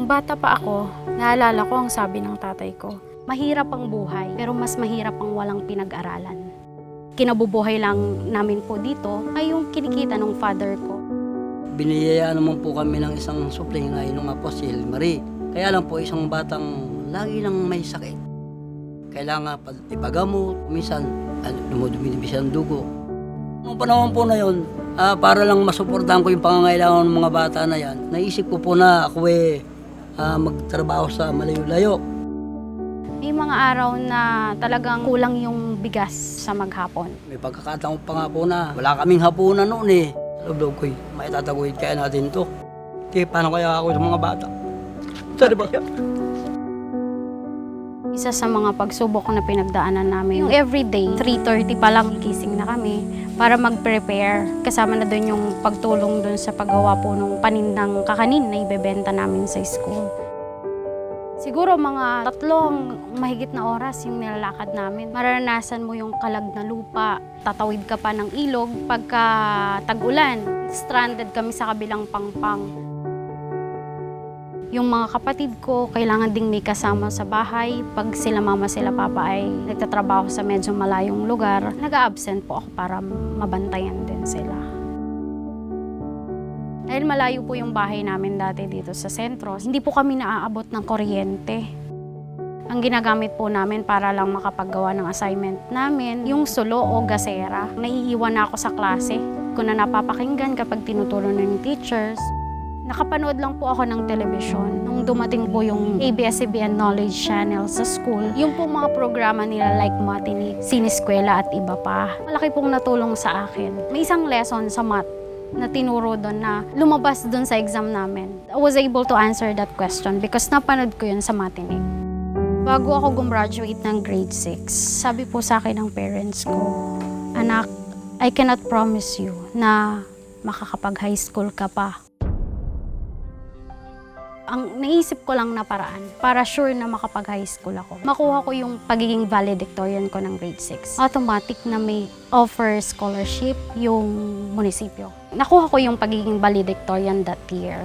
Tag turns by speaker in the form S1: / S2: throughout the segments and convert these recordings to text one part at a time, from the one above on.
S1: Nung bata pa ako, naalala ko ang sabi ng tatay ko, mahirap ang buhay, pero mas mahirap ang walang pinag-aralan. Kinabubuhay lang namin po dito ay yung kinikita ng father ko.
S2: Biniyayaan naman po kami ng isang supling na inong nga po si Marie. Kaya lang po isang batang lagi lang may sakit. Kailangan ipagamot, minsan dumudumi siya ng dugo. Noong panahon po na yun, para lang masuportahan ko yung pangangailangan ng mga bata na yan, naisip ko po na ako magtrabaho sa malayo-layo.
S1: May mga araw na talagang kulang yung bigas sa maghapon.
S2: May pagkakataon pa nga po na wala kaming hapunan noon eh. Loob ko may tataguyod kaya natin to. Paano kaya ako sa mga bata? Sorry ba?
S1: Isa sa mga pagsubok na pinagdaanan namin, yung everyday, 3:30 pa lang gising na kami para mag-prepare. Kasama na doon yung pagtulong doon sa paggawa po ng panindang kakanin na ibebenta namin sa school. Siguro mga 3 mahigit na oras yung nilalakad namin. Mararanasan mo yung kalag na lupa, tatawid ka pa ng ilog. Pagka tag-ulan, stranded kami sa kabilang pangpang. Yung mga kapatid ko, kailangan ding may kasama sa bahay. Pag sila mama, sila papa ay nagtatrabaho sa medyo malayong lugar, nag-a-absent po ako para mabantayan din sila. Dahil malayo po yung bahay namin dati dito sa sentro, hindi po kami naaabot ng kuryente. Ang ginagamit po namin para lang makapaggawa ng assignment namin, yung sulo o gasera. Naiiwan na ako sa klase. Kung na napapakinggan kapag tinuturo ng teachers. Nakapanood lang po ako ng telebisyon nung dumating po yung ABS-CBN Knowledge Channel sa school. Yung po mga programa nila like Matinik, Sineskwela at iba pa. Malaki pong natulong sa akin. May isang lesson sa math na tinuro doon na lumabas doon sa exam namin. I was able to answer that question because napanood ko yun sa Matinik. Bago ako gumraduate ng grade 6, sabi po sa akin ng parents ko, "Anak, I cannot promise you na makakapag-high school ka pa." Ang naisip ko lang na paraan para sure na makapag-high school ako. Makuha ko yung pagiging valedictorian ko ng grade 6. Automatic na may offer scholarship yung munisipyo. Nakuha ko yung pagiging valedictorian that year.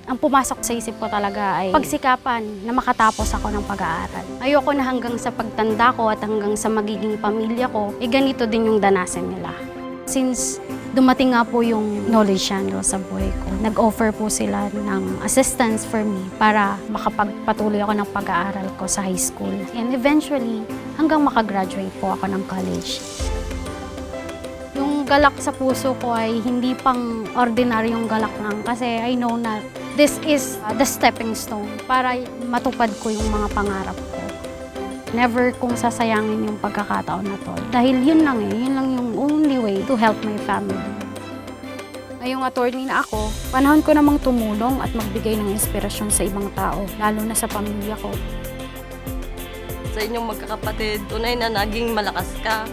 S1: Ang pumasok sa isip ko talaga ay pagsikapan na makatapos ako ng pag-aaral. Ayoko na hanggang sa pagtanda ko at hanggang sa magiging pamilya ko, ganito din yung danasan nila. Since dumating nga po yung Knowledge Channel sa buhay ko, nag-offer po sila ng assistance for me para makapagpatuloy ako ng pag-aaral ko sa high school. And eventually, hanggang makagraduate po ako ng college. Yung galak sa puso ko ay hindi pang ordinaryong galak lang kasi I know na this is the stepping stone para matupad ko yung mga pangarap ko. Never kong sasayangin yung pagkakataon na to. Dahil yun lang yung only way to help my family. Ngayong attorney na ako, panahon ko namang tumulong at magbigay ng inspirasyon sa ibang tao, lalo na sa pamilya ko.
S3: Sa inyong magkakapatid, tunay na naging malakas ka.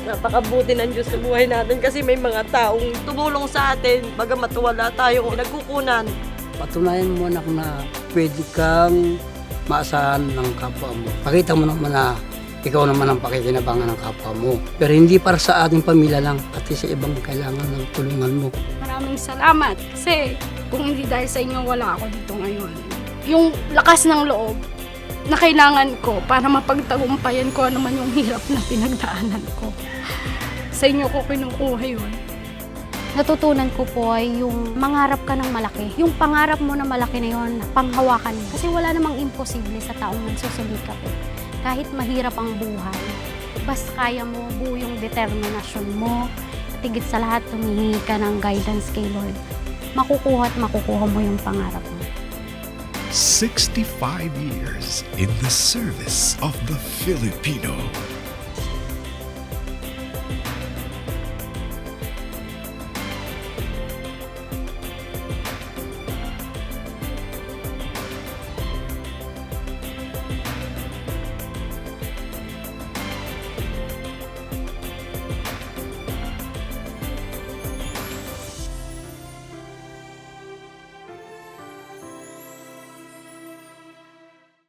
S3: Napakabuti ng Diyos sa buhay natin kasi may mga taong tumulong sa atin, bagamat wala tayong nagkukunan.
S2: Patunayan mo anak na pwede kang maasahan ng kapwa mo. Pakita mo naman na ikaw naman ang pakikinabangan ng kapwa mo. Pero hindi para sa ating pamilya lang, pati sa ibang kailangan ng tulungan mo.
S1: Maraming salamat kasi kung hindi dahil sa inyo, wala ako dito ngayon. Yung lakas ng loob na kailangan ko para mapagtagumpayan ko ano man yung hirap na pinagdaanan ko. Sa inyo ko kinukuha yun. Natutunan ko po ay yung mangarap ka ng malaki. Yung pangarap mo na malaki na yun, panghawakan mo. Kasi wala namang imposible sa taong nagsusulikap eh. Kahit mahirap ang buhay, basta kaya mo, buo yung determinasyon mo, at higit sa lahat, tumihingi ka ng guidance kay Lord. Makukuha at makukuha mo yung pangarap mo.
S4: 65 years in the service of the Filipino.